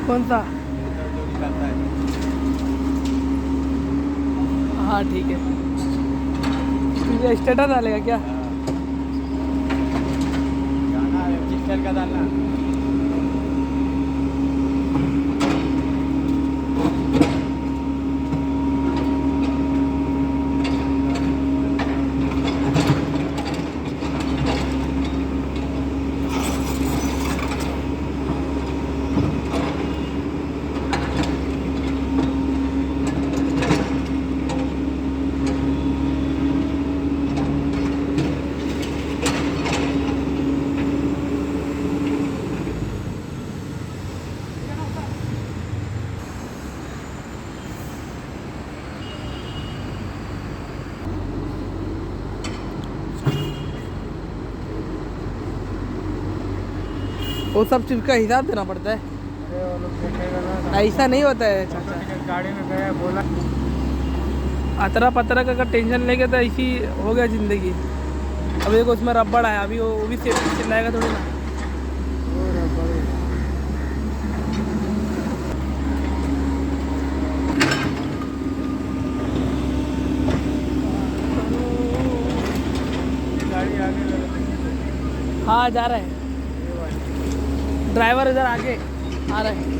कौन सा? जो निकलता है। हाँ ठीक है। तुझे स्टेटस डालेगा क्या? गाना पिक्चर का डालना। वो सब चीज़ का हिसाब देना पड़ता है, अरे वो लोग देखेगा ना। ऐसा नहीं होता है चाचा। गाड़ी में गया बोला। अतरा पतरा का अगर टेंशन लेके तो ऐसी हो गया ज़िंदगी। अब देखो उसमें रबड़ है, अभी वो भी सेफ्टी चिल्लाएगा थोड़ी ना। गाड़ी आगे लगा। हाँ जा रहे हैं, ड्राइवर इधर आगे आ रहे हैं।